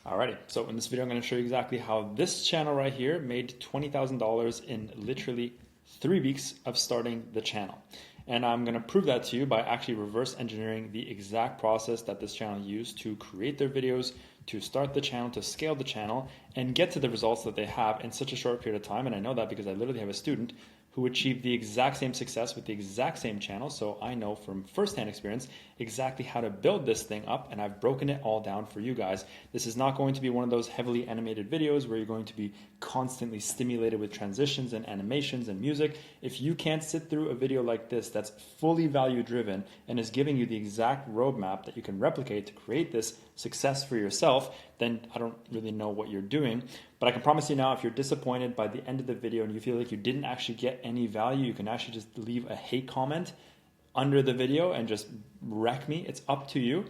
Alrighty, so in this video I'm going to show you exactly how this channel right here made $20,000 in literally 3 weeks of starting the channel. And I'm going to prove that to you by actually reverse engineering the exact process that this channel used to create their videos, to start the channel, to scale the channel, and get to the results that they have in such a short period of time. And I know that because I literally have a student who achieved the exact same success with the exact same channel. So I know from firsthand experience exactly how to build this thing up, and I've broken it all down for you guys. This is not going to be one of those heavily animated videos where you're going to be constantly stimulated with transitions and animations and music. If you can't sit through a video like this that's fully value driven and is giving you the exact roadmap that you can replicate to create this success for yourself, then I don't really know what you're doing. But I can promise you now, if you're disappointed by the end of the video and you feel like you didn't actually get any value, you can actually just leave a hate comment under the video and just wreck me. It's up to you,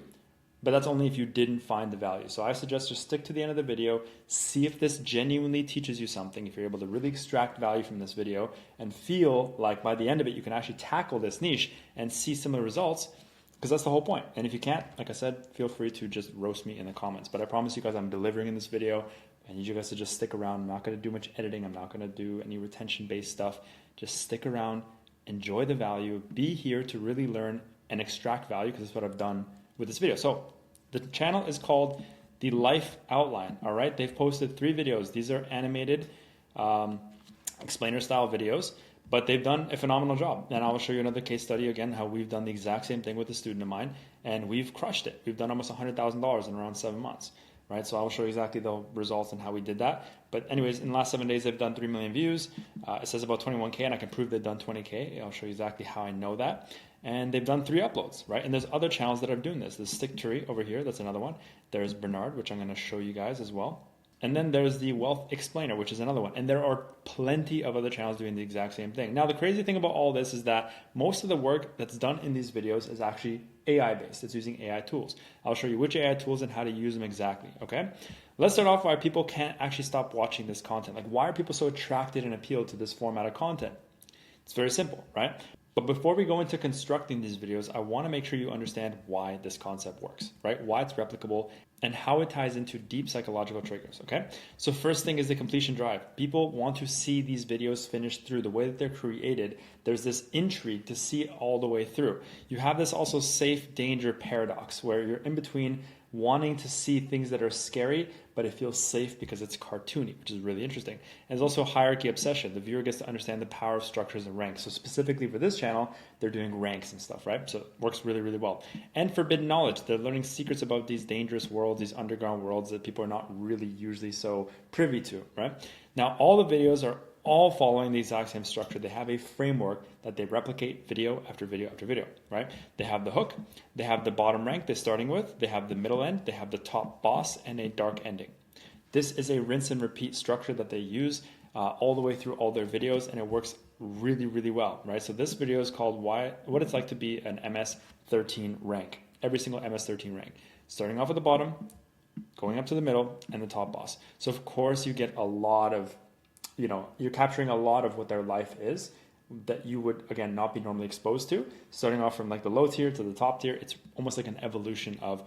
but that's only if you didn't find the value. So I suggest just stick to the end of the video, see if this genuinely teaches you something, if you're able to really extract value from this video and feel like by the end of it you can actually tackle this niche and see similar results, because that's the whole point. And if you can't, like I said, feel free to just roast me in the comments. But I promise you guys I'm delivering in this video. I need you guys to just stick around. I'm not going to do much editing. I'm not going to do any retention-based stuff. Just stick around, enjoy the value, be here to really learn and extract value, because that's what I've done with this video. So the channel is called The Life Outline, all right? They've posted 3 videos. These are animated explainer-style videos, but they've done a phenomenal job. And I will show you another case study again, how we've done the exact same thing with a student of mine, and we've crushed it. We've done almost $100,000 in around 7 months. Right, so I will show you exactly the results and how we did that. But anyways, in the last 7 days, they've done 3 million views. It says about 21K, and I can prove they've done 20K. I'll show you exactly how I know that. And they've done 3 uploads, right? And there's other channels that are doing this. There's Stick Turi over here. That's another one. There's Bernard, which I'm going to show you guys as well. And then there's the Wealth Explainer, which is another one. And there are plenty of other channels doing the exact same thing. Now, the crazy thing about all this is that most of the work that's done in these videos is actually AI-based. It's using AI tools. I'll show you which AI tools and how to use them exactly, okay? Let's start off why people can't actually stop watching this content. Like, why are people so attracted and appealed to this format of content? It's very simple, right? But before we go into constructing these videos, I want to make sure you understand why this concept works, right? Why it's replicable and how it ties into deep psychological triggers, okay? So first thing is the completion drive. People want to see these videos finished through. The way that they're created, there's this intrigue to see it all the way through. You have this also safe danger paradox where you're in between wanting to see things that are scary, but it feels safe because it's cartoony, which is really interesting. And there's also hierarchy obsession. The viewer gets to understand the power of structures and ranks. So specifically for this channel, they're doing ranks and stuff, right? So it works really, really well. And forbidden knowledge. They're learning secrets about these dangerous worlds, these underground worlds that people are not really usually so privy to, right? Now, all the videos are all following the exact same structure. They have a framework that they replicate video after video after video, right? They have the hook, they have the bottom rank they're starting with, they have the middle end, they have the top boss, and a dark ending. This is a rinse and repeat structure that they use all the way through all their videos, and it works really, really well, right? So this video is called What It's Like to Be an MS-13 Rank. Every single MS-13 rank. Starting off at the bottom, going up to the middle, and the top boss. So of course you get a lot of, you're capturing a lot of what their life is that you would, again, not be normally exposed to. Starting off from like the low tier to the top tier, it's almost like an evolution of,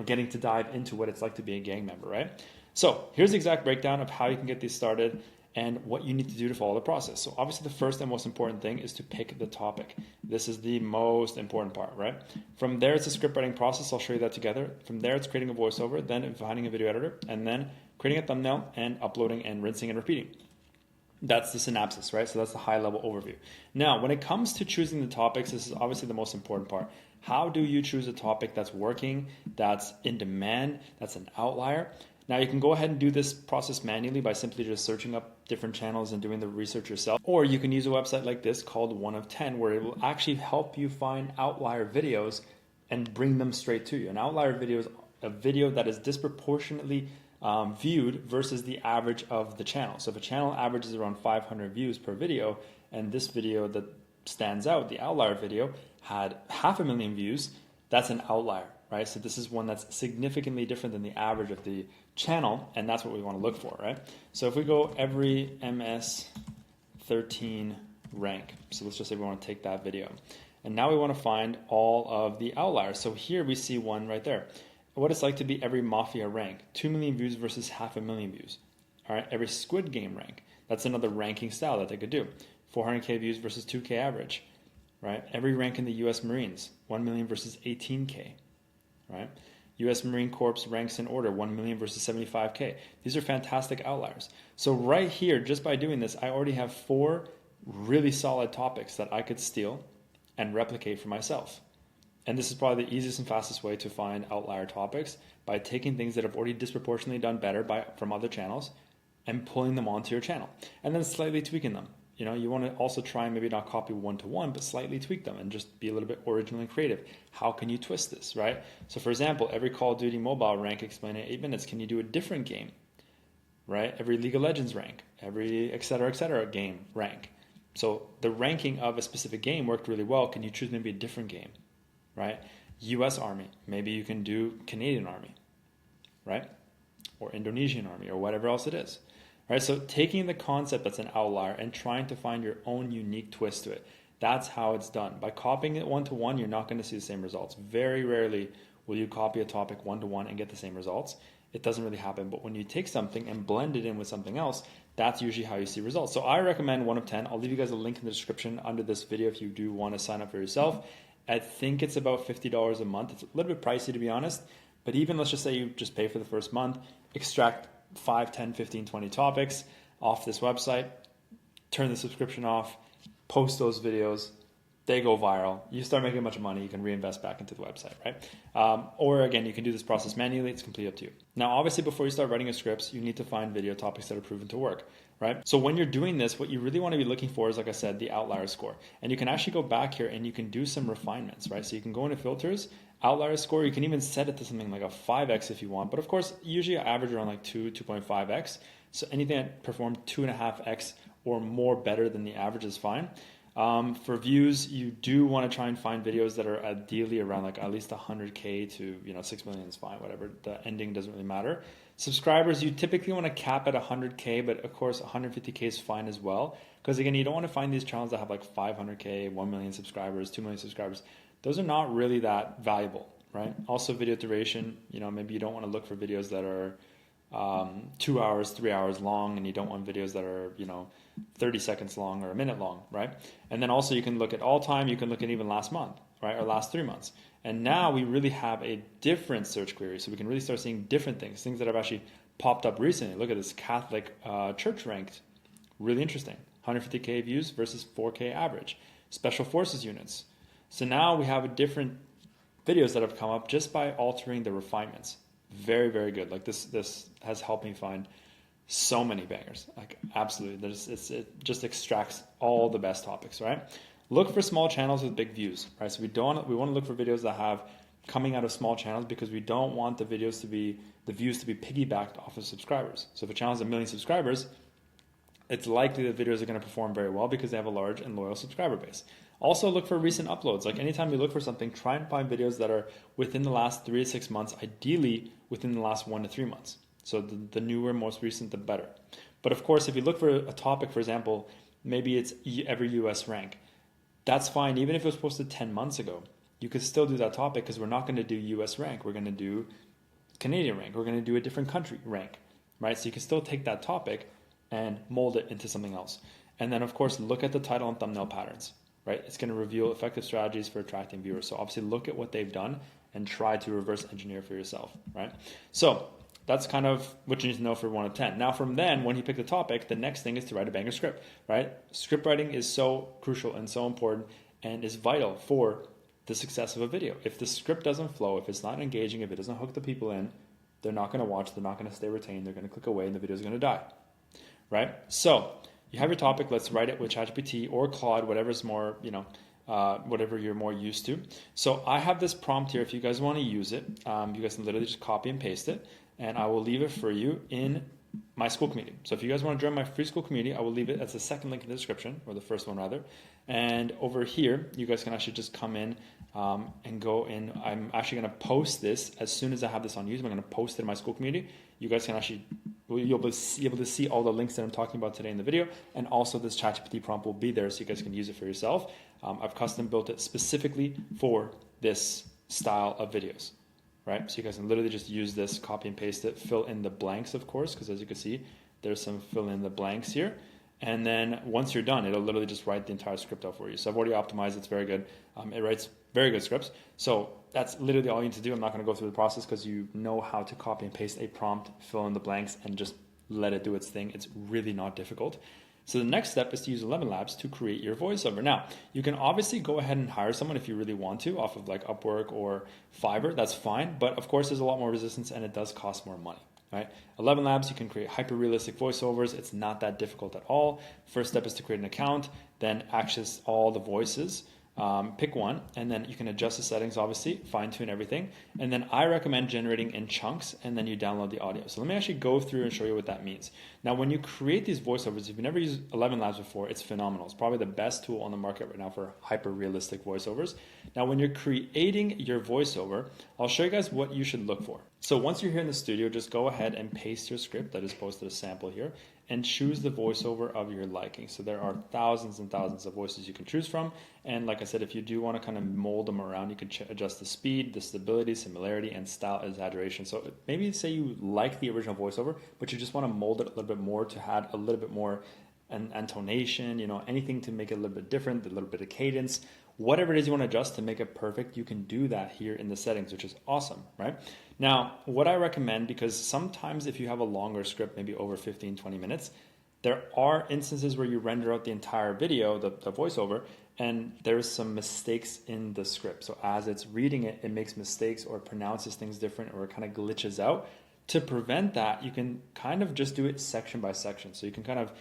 getting to dive into what it's like to be a gang member, right? So here's the exact breakdown of how you can get these started and what you need to do to follow the process. So obviously the first and most important thing is to pick the topic. This is the most important part, right? From there, it's a script writing process. I'll show you that together. From there, it's creating a voiceover, then finding a video editor, and then creating a thumbnail and uploading and rinsing and repeating. That's the synopsis, right? So that's the high level overview. Now, when it comes to choosing the topics, this is obviously the most important part. How do you choose a topic that's working, that's in demand, that's an outlier? Now, you can go ahead and do this process manually by simply just searching up different channels and doing the research yourself. Or you can use a website like this called 1 of 10, where it will actually help you find outlier videos and bring them straight to you. An outlier video is a video that is disproportionately viewed versus the average of the channel. So if a channel averages around 500 views per video, and this video that stands out, the outlier video, had 500,000 views, that's an outlier, right? So this is one that's significantly different than the average of the channel, and that's what we want to look for, right? So if we go every MS-13 rank, so let's just say we want to take that video, and now we want to find all of the outliers. So here we see one right there. what it's like to be every Mafia rank, 2 million views versus 500,000 views. All right, every Squid Game rank, that's another ranking style that they could do. 400K views versus 2K average, right? Every rank in the U.S. Marines, 1 million versus 18K, right? U.S. Marine Corps ranks in order, 1 million versus 75K. These are fantastic outliers. So right here, just by doing this, I already have 4 really solid topics that I could steal and replicate for myself. And this is probably the easiest and fastest way to find outlier topics, by taking things that have already disproportionately done better from other channels and pulling them onto your channel and then slightly tweaking them. You know, you want to also try and maybe not copy one-to-one, but slightly tweak them and just be a little bit original and creative. How can you twist this, right? So for example, every Call of Duty mobile rank explained in 8 minutes. Can you do a different game, right? Every League of Legends rank, every et cetera game rank. So the ranking of a specific game worked really well. Can you choose maybe a different game, right? U.S. Army, maybe you can do Canadian Army, right? Or Indonesian Army, or whatever else it is. Right, so taking the concept that's an outlier and trying to find your own unique twist to it. That's how it's done. By copying it one-to-one, you're not going to see the same results. Very rarely will you copy a topic one-to-one and get the same results. It doesn't really happen. But when you take something and blend it in with something else, that's usually how you see results. So I recommend 1 of 10. I'll leave you guys a link in the description under this video if you do want to sign up for yourself. I think it's about $50 a month. It's a little bit pricey, to be honest. But even let's just say you just pay for the first month, extract 5, 10, 15, 20 topics off this website, turn the subscription off, post those videos, they go viral. You start making a bunch of money, you can reinvest back into the website, right? Or again, you can do this process manually. It's completely up to you. Now, obviously, before you start writing your scripts, you need to find video topics that are proven to work, right? So when you're doing this, what you really want to be looking for is, like I said, the outlier score. And you can actually go back here and you can do some refinements, right? So you can go into filters, outlier score. You can even set it to something like a 5x if you want. But of course, usually I average around like 2.5x. So anything that performed 2.5x or more better than the average is fine. For views, you do want to try and find videos that are ideally around like at least 100K to 6 million is fine, whatever. The ending doesn't really matter. Subscribers, you typically want to cap at 100K, but of course 150K is fine as well. Because again, you don't want to find these channels that have like 500K, 1 million subscribers, 2 million subscribers. Those are not really that valuable, right? Also video duration, maybe you don't want to look for videos that are 2 hours, 3 hours long, and you don't want videos that are, 30 seconds long or a minute long, right? And then also you can look at all time, you can look at even last month, right? Or last 3 months. And now we really have a different search query. So we can really start seeing different things that have actually popped up recently. Look at this Catholic church ranked. Really interesting. 150K views versus 4K average. Special Forces units. So now we have a different videos that have come up just by altering the refinements. Very, very good. Like this has helped me find so many bangers. Like absolutely. It just extracts all the best topics, right? Look for small channels with big views, right? So we want to look for videos that have coming out of small channels, because we don't want the views to be piggybacked off of subscribers. So if a channel has 1 million subscribers, it's likely that videos are going to perform very well because they have a large and loyal subscriber base. Also look for recent uploads. Like anytime you look for something, try and find videos that are within the last 3 to 6 months, ideally within the last 1 to 3 months. So the newer, most recent, the better. But of course, if you look for a topic, for example, maybe it's every US rank. That's fine. Even if it was posted 10 months ago, you could still do that topic, because we're not going to do US rank. We're going to do Canadian rank. We're going to do a different country rank, right? So you can still take that topic and mold it into something else. And then, of course, look at the title and thumbnail patterns, right? It's going to reveal effective strategies for attracting viewers. So obviously look at what they've done and try to reverse engineer for yourself, right? So that's kind of what you need to know for 1 of 10. Now from then, when you pick the topic, the next thing is to write a banger script, right? Script writing is so crucial and so important and is vital for the success of a video. If the script doesn't flow, if it's not engaging, if it doesn't hook the people in, they're not going to watch, they're not going to stay retained, they're going to click away, and the video is going to die, right? So you have your topic, let's write it with ChatGPT or Claude, whatever's more, whatever you're more used to. So I have this prompt here. If you guys want to use it, you guys can literally just copy and paste it, and I will leave it for you in my school community. So if you guys want to join my free school community, I will leave it as the second link in the description, or the first one rather. And over here, you guys can actually just come in and go in. I'm actually going to post this as soon as I have this on YouTube. I'm going to post it in my school community. You guys can actually, you'll be able to see all the links that I'm talking about today in the video. And also this ChatGPT prompt will be there so you guys can use it for yourself. I've custom built it specifically for this style of videos. right? So you guys can literally just use this, copy and paste it, fill in the blanks, of course, because as you can see, there's some fill in the blanks here. And then once you're done, it'll literally just write the entire script out for you. So I've already optimized, it's very good. It writes very good scripts. So that's literally all you need to do. I'm not going to go through the process because you know how to copy and paste a prompt, fill in the blanks, and just let it do its thing. It's really not difficult. So the next step is to use 11 Labs to create your voiceover. Now, you can obviously go ahead and hire someone if you really want to off of like Upwork or Fiverr. That's fine. But of course, there's a lot more resistance and it does cost more money. Right? 11 Labs, you can create hyper-realistic voiceovers. It's not that difficult at all. First step is to create an account, then access all the voices. Pick one, and then you can adjust the settings, obviously, fine-tune everything. And then I recommend generating in chunks, and then you download the audio. So let me actually go through and show you what that means. Now, when you create these voiceovers, if you've never used 11 Labs before, it's phenomenal. It's probably the best tool on the market right now for hyper-realistic voiceovers. Now, when you're creating your voiceover, I'll show you guys what you should look for. So once you're here in the studio, just go ahead and paste your script. I just posted a sample here, and choose the voiceover of your liking. So there are thousands and thousands of voices you can choose from. And like I said, if you do want to kind of mold them around, you can adjust the speed, the stability, similarity, and style exaggeration. So maybe say you like the original voiceover, but you just want to mold it a little bit more to add a little bit more intonation, anything to make it a little bit different, a little bit of cadence. Whatever it is you want to adjust to make it perfect, you can do that here in the settings, which is awesome, right? Now, what I recommend, because sometimes if you have a longer script, maybe over 15, 20 minutes, there are instances where you render out the entire video, the voiceover, and there's some mistakes in the script. So as it's reading it, it makes mistakes or pronounces things different or it kind of glitches out. To prevent that, you can kind of just do it section by section. So you can kind of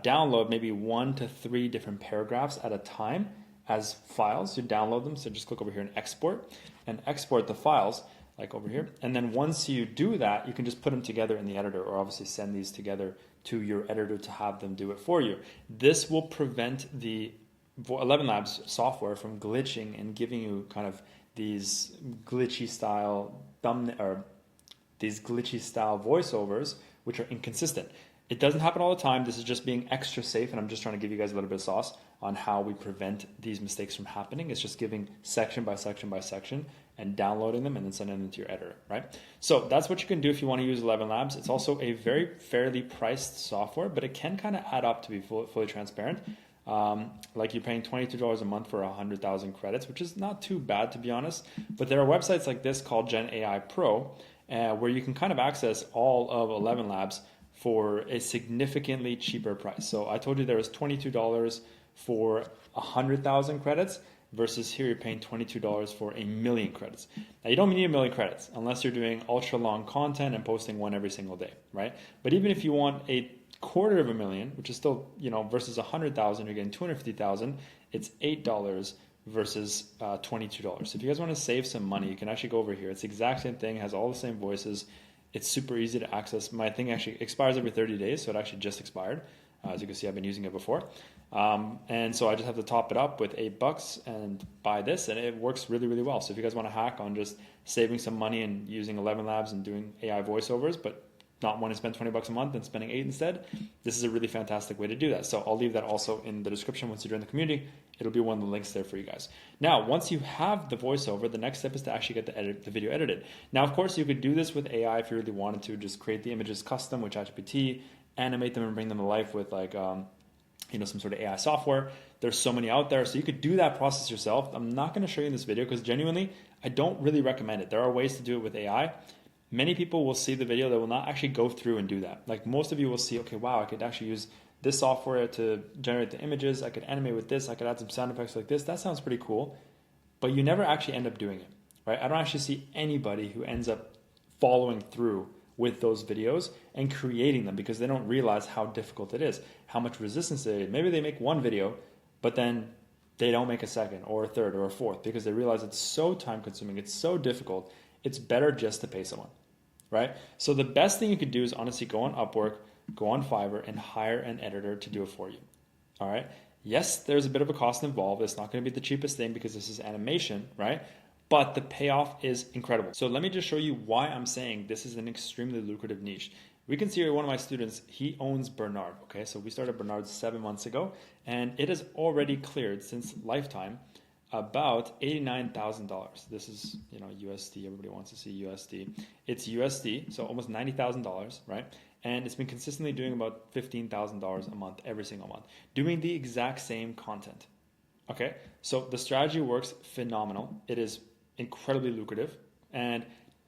download maybe 1 to 3 different paragraphs at a time as files. You download them, so just click over here and export the files like over here. And then once you do that, you can just put them together in the editor or obviously send these together to your editor to have them do it for you. This will prevent the 11 Labs software from glitching and giving you kind of these glitchy style voiceovers which are inconsistent. It doesn't happen all the time. This is just being extra safe, and I'm just trying to give you guys a little bit of sauce on how we prevent these mistakes from happening. It's just giving section by section by section and downloading them and then sending them to your editor, right? So that's what you can do if you want to use 11 Labs. It's also a very fairly priced software, but it can kind of add up to be fully transparent. Like you're paying $22 a month for 100,000 credits, which is not too bad, to be honest. But there are websites like this called Gen AI Pro, where you can kind of access all of 11 Labs for a significantly cheaper price. So I told you there was $22 for 100,000 credits versus here you're paying $22 for 1,000,000 credits. Now you don't need 1,000,000 credits unless you're doing ultra long content and posting one every single day, right? But even if you want a $250,000, which is still, versus 100,000, you're getting 250,000, it's $8 versus $22. So if you guys want to save some money, you can actually go over here. It's the exact same thing, has all the same voices. It's super easy to access. My thing actually expires every 30 days, so it actually just expired. As you can see, I've been using it before. And so I just have to top it up with $8 and buy this, and it works really, really well. So if you guys want to hack on just saving some money and using 11 Labs and doing AI voiceovers, but not want to spend $20 a month and spending $8 instead, this is a really fantastic way to do that. So I'll leave that also in the description once you join the community. It'll be one of the links there for you guys. Now, once you have the voiceover, the next step is to actually get the video edited. Now, of course, you could do this with AI if you really wanted to. Just create the images custom with ChatGPT, animate them and bring them to life with some sort of AI software. There's so many out there, so you could do that process yourself. I'm not going to show you in this video because genuinely, I don't really recommend it. There are ways to do it with AI. Many people will see the video that will not actually go through and do that. Like most of you will see, okay, wow, I could actually use this software to generate the images. I could animate with this. I could add some sound effects like this. That sounds pretty cool. But you never actually end up doing it, right? I don't actually see anybody who ends up following through with those videos and creating them because they don't realize how difficult it is, how much resistance there is. Maybe they make one video, but then they don't make a second or a third or a fourth because they realize it's so time consuming, it's so difficult. It's better just to pay someone, right? So the best thing you could do is honestly go on Upwork, go on Fiverr, and hire an editor to do it for you, all right? Yes, there's a bit of a cost involved. It's not going to be the cheapest thing because this is animation, right? But the payoff is incredible. So let me just show you why I'm saying this is an extremely lucrative niche. We can see here one of my students, he owns Bernard, okay? So we started Bernard 7 months ago, and it has already cleared since lifetime about $89,000. This is, USD. Everybody wants to see USD. It's USD, so almost $90,000, right? And it's been consistently doing about $15,000 a month, every single month, doing the exact same content. Okay, so the strategy works phenomenal. It is incredibly lucrative, and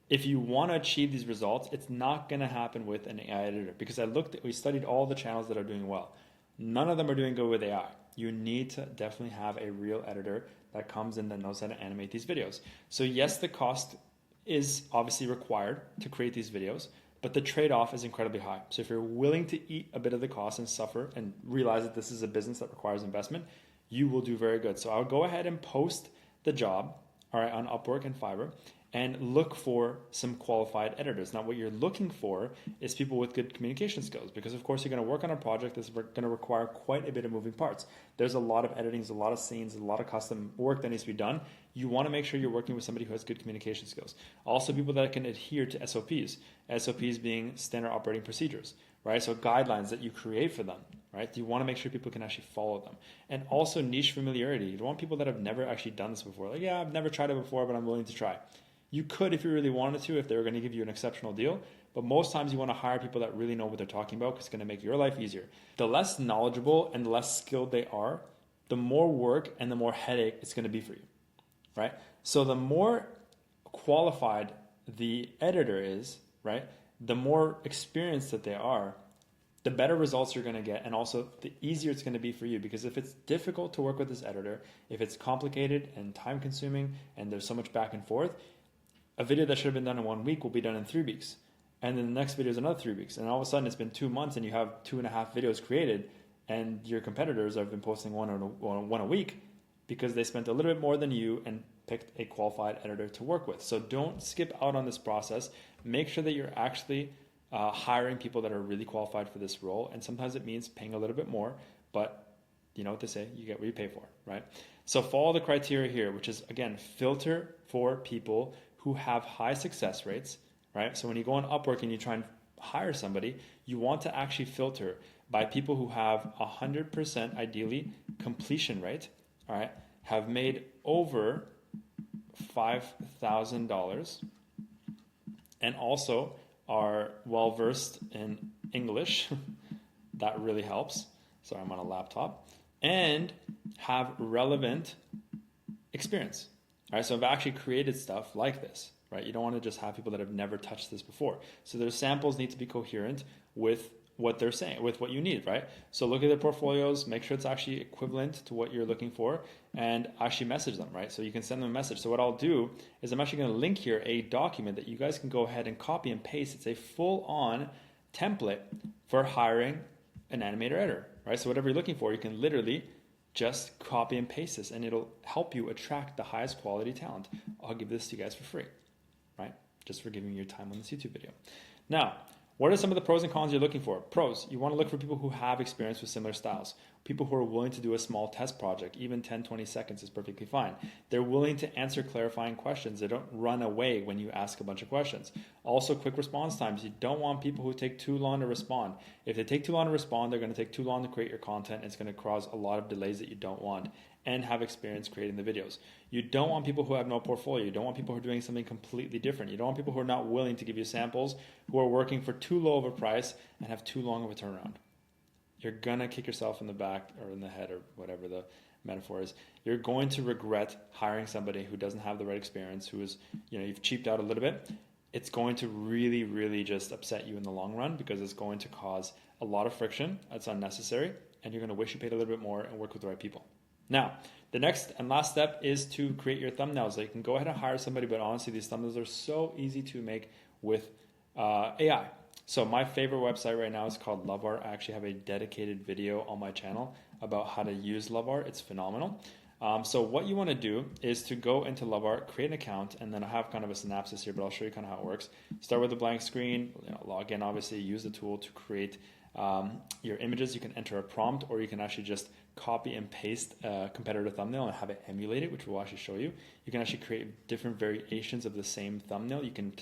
if you want to achieve these results, it's not going to happen with an AI editor, because we studied all the channels that are doing well. None of them are doing good with AI. You need to definitely have a real editor that comes in that knows how to animate these videos. So yes, the cost is obviously required to create these videos, but the trade-off is incredibly high. So if you're willing to eat a bit of the cost and suffer and realize that this is a business that requires investment, you will do very good. So I'll go ahead and post the job, all right, on Upwork and Fiverr, and look for some qualified editors. Now, what you're looking for is people with good communication skills, because of course you're going to work on a project that's going to require quite a bit of moving parts. There's a lot of editing, a lot of scenes, a lot of custom work that needs to be done. You want to make sure you're working with somebody who has good communication skills. Also, people that can adhere to SOPs. SOPs being standard operating procedures, right? So guidelines that you create for them, right? You want to make sure people can actually follow them. And also niche familiarity. You don't want people that have never actually done this before. Like, yeah, I've never tried it before, but I'm willing to try. You could if you really wanted to, if they were going to give you an exceptional deal. But most times you want to hire people that really know what they're talking about, because it's going to make your life easier. The less knowledgeable and the less skilled they are, the more work and the more headache it's going to be for you, right? So the more qualified the editor is, right, the more experienced that they are, the better results you're going to get, and also the easier it's going to be for you. Because if it's difficult to work with this editor, if it's complicated and time consuming and there's so much back and forth, a video that should have been done in 1 week will be done in 3 weeks. And then the next video is another 3 weeks. And all of a sudden it's been 2 months and you have 2.5 videos created, and your competitors have been posting one a week because they spent a little bit more than you and picked a qualified editor to work with. So don't skip out on this process. Make sure that you're actually hiring people that are really qualified for this role. And sometimes it means paying a little bit more, but you know what they say, you get what you pay for, right? So follow the criteria here, which is, again, filter for people who have high success rates, right? So when you go on Upwork and you try and hire somebody, you want to actually filter by people who have 100% ideally completion rate, all right, have made over $5,000, and also are well versed in English. That really helps. Sorry, I'm on a laptop. And have relevant experience. All right, so I've actually created stuff like this, right? You don't want to just have people that have never touched this before. So their samples need to be coherent with what they're saying, with what you need, right? So look at their portfolios, make sure it's actually equivalent to what you're looking for, and actually message them, right? So you can send them a message. So what I'll do is I'm actually going to link here a document that you guys can go ahead and copy and paste. It's a full-on template for hiring an animator editor, right? So whatever you're looking for, you can literally just copy and paste this, and it'll help you attract the highest quality talent. I'll give this to you guys for free, right? Just for giving you your time on this YouTube video. Now, what are some of the pros and cons you're looking for? Pros, you want to look for people who have experience with similar styles. People who are willing to do a small test project, even 10, 20 seconds is perfectly fine. They're willing to answer clarifying questions. They don't run away when you ask a bunch of questions. Also, quick response times. You don't want people who take too long to respond. If they take too long to respond, they're going to take too long to create your content. It's going to cause a lot of delays that you don't want, and have experience creating the videos. You don't want people who have no portfolio. You don't want people who are doing something completely different. You don't want people who are not willing to give you samples, who are working for too low of a price and have too long of a turnaround. You're going to kick yourself in the back or in the head, or whatever the metaphor is. You're going to regret hiring somebody who doesn't have the right experience, who is, you've cheaped out a little bit. It's going to really, really just upset you in the long run, because it's going to cause a lot of friction. That's unnecessary. And you're going to wish you paid a little bit more and work with the right people. Now, the next and last step is to create your thumbnails. So you can go ahead and hire somebody, but honestly, these thumbnails are so easy to make with AI. So my favorite website right now is called LoveArt. I actually have a dedicated video on my channel about how to use LoveArt. It's phenomenal. So what you want to do is to go into LoveArt, create an account, and then I have kind of a synopsis here, but I'll show you kind of how it works. Start with a blank screen, log in, obviously, use the tool to create your images. You can enter a prompt, or you can actually just copy and paste a competitor thumbnail and have it emulate it, which we'll actually show you. You can actually create different variations of the same thumbnail. You can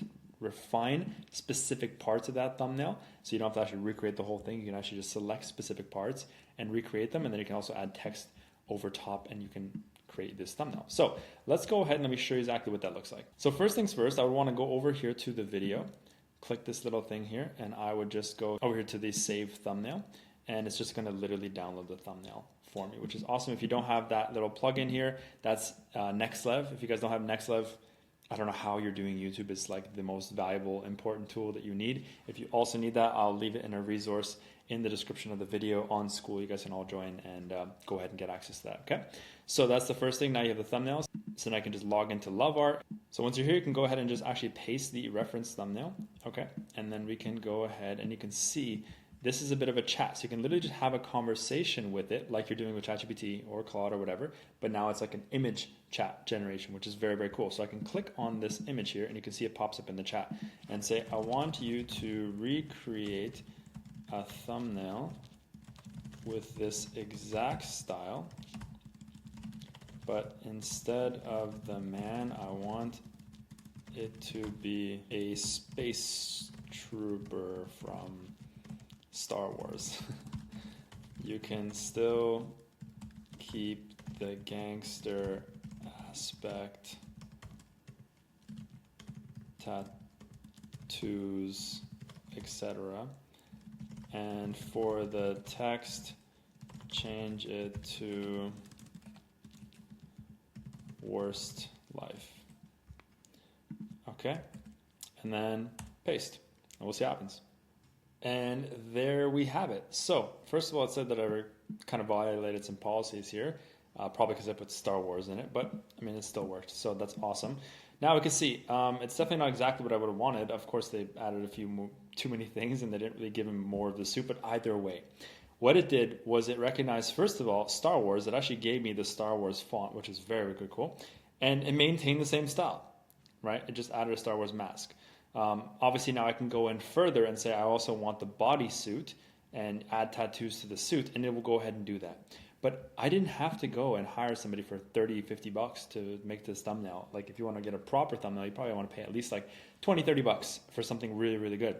refine specific parts of that thumbnail, so you don't have to actually recreate the whole thing. You can actually just select specific parts and recreate them, and then you can also add text over top, and you can create this thumbnail. So let's go ahead and let me show you exactly what that looks like. So first things first, I would want to go over here to the video, click this little thing here, and I would just go over here to the save thumbnail, and it's just going to literally download the thumbnail for me, which is awesome. If you don't have that little plugin here, that's NextLev. If you guys don't have NextLev, I don't know how you're doing YouTube. It's like the most valuable, important tool that you need. If you also need that, I'll leave it in a resource in the description of the video on School. You guys can all join and go ahead and get access to that, okay? So that's the first thing. Now you have the thumbnails. So now I can just log into LoveArt. So once you're here, you can go ahead and just actually paste the reference thumbnail, okay? And then we can go ahead and you can see this is a bit of a chat. So you can literally just have a conversation with it like you're doing with ChatGPT or Claude or whatever, but now it's like an image chat generation, which is very, very cool. So I can click on this image here and you can see it pops up in the chat and say, I want you to recreate a thumbnail with this exact style, but instead of the man, I want it to be a space trooper from Star Wars. You can still keep the gangster aspect, tattoos, etc. And for the text, change it to worst life. Okay, and then paste, and we'll see what happens. And there we have it. So first of all, it said that I kind of violated some policies here, probably because I put Star Wars in it, but I mean, it still worked. So that's awesome. Now we can see, it's definitely not exactly what I would have wanted. Of course, they added a few more, too many things and they didn't really give him more of the soup, but either way, what it did was it recognized, first of all, Star Wars. It actually gave me the Star Wars font, which is very, very cool. And it maintained the same style, right? It just added a Star Wars mask. Obviously now I can go in further and say I also want the bodysuit and add tattoos to the suit, and it will go ahead and do that. But I didn't have to go and hire somebody for 30, 50 bucks to make this thumbnail. Like if you want to get a proper thumbnail, you probably want to pay at least like 20, 30 bucks for something really, really good.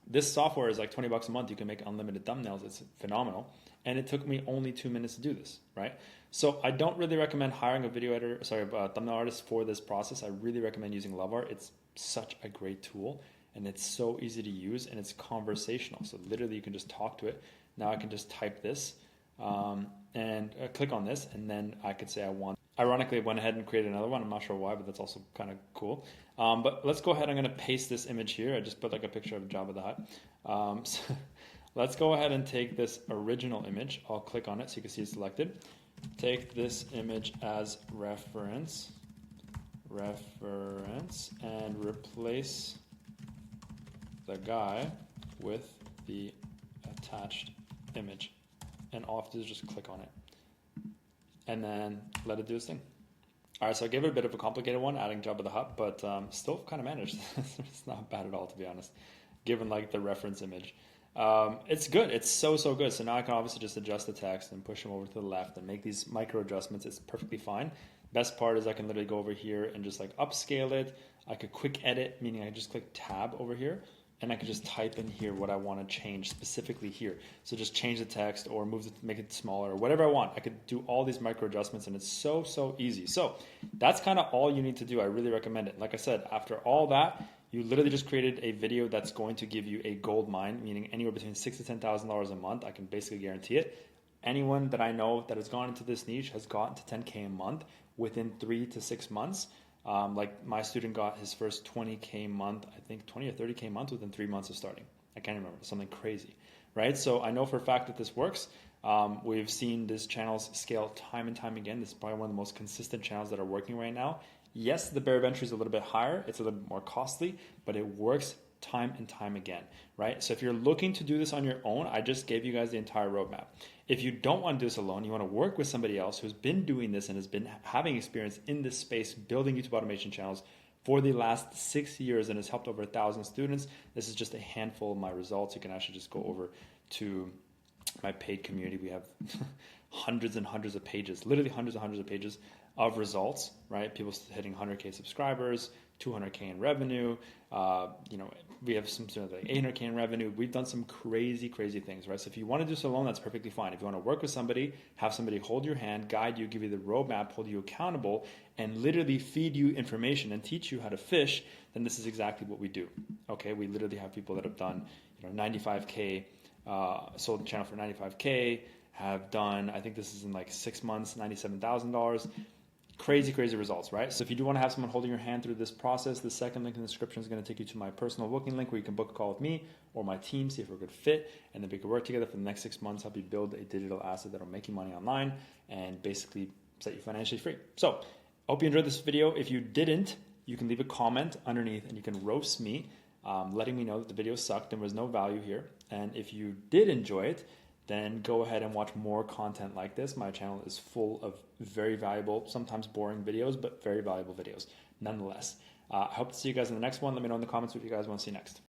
This software is like 20 bucks a month. You can make unlimited thumbnails. It's phenomenal. And it took me only 2 minutes to do this, right? So I don't really recommend hiring a thumbnail artist for this process. I really recommend using LoveArt. It's such a great tool and it's so easy to use and it's conversational. So literally you can just talk to it. Now I can just type this and click on this, and then I could say I want. Ironically, I went ahead and created another one. I'm not sure why, but that's also kind of cool. But let's go ahead. I'm going to paste this image here. I just put like a picture of Jabba the Hutt. So let's go ahead and take this original image. I'll click on it so you can see it's selected. Take this image as reference, and replace the guy with the attached image. And all I have to do is just click on it. And then let it do its thing. All right, so I gave it a bit of a complicated one, adding Jabba the Hutt, but still kind of managed. It's not bad at all, to be honest, given like the reference image. It's good. It's so good. So now I can obviously just adjust the text and push them over to the left and make these micro adjustments. It's perfectly fine. Best part is I can literally go over here and just like upscale it. I could quick edit, meaning I just click tab over here. And I could just type in here what I want to change specifically here. So just change the text or move it, make it smaller, or whatever I want. I could do all these micro adjustments and it's so easy. So that's kind of all you need to do. I really recommend it. Like I said, after all that, you literally just created a video that's going to give you a gold mine, meaning anywhere between $6,000 to $10,000 a month. I can basically guarantee it. Anyone that I know that has gone into this niche has gotten to 10K a month within 3 to 6 months. Like my student got his first 20K month, I think 20 or 30K month within 3 months of starting. I can't remember, something crazy, right? So I know for a fact that this works. We've seen this channels scale time and time again. This is probably one of the most consistent channels that are working right now. Yes, the barrier of entry is a little bit higher. It's a little bit more costly, but it works time and time again, right? So if you're looking to do this on your own, I just gave you guys the entire roadmap. If you don't want to do this alone, you want to work with somebody else who's been doing this and has been having experience in this space, building YouTube automation channels for the last 6 years and has helped over 1,000 students. This is just a handful of my results. You can actually just go over to my paid community. We have hundreds and hundreds of pages, literally hundreds and hundreds of pages of results, right? People hitting 100K subscribers, 200K in revenue. We have some sort of like 800K in revenue. We've done some crazy, crazy things, right? So if you want to do this alone, that's perfectly fine. If you want to work with somebody, have somebody hold your hand, guide you, give you the roadmap, hold you accountable, and literally feed you information and teach you how to fish, then this is exactly what we do. Okay, we literally have people that have done 95K, sold the channel for 95K, have done, I think this is in like 6 months, $97,000. Crazy, crazy results, right? So if you do want to have someone holding your hand through this process, the second link in the description is going to take you to my personal booking link where you can book a call with me or my team, see if we're a good fit, and then we can work together for the next 6 months, help you build a digital asset that'll make you money online and basically set you financially free. So I hope you enjoyed this video. If you didn't, you can leave a comment underneath and you can roast me, letting me know that the video sucked and there was no value here. And if you did enjoy it, then go ahead and watch more content like this. My channel is full of very valuable, sometimes boring videos, but very valuable videos nonetheless. I hope to see you guys in the next one. Let me know in the comments what you guys want to see next.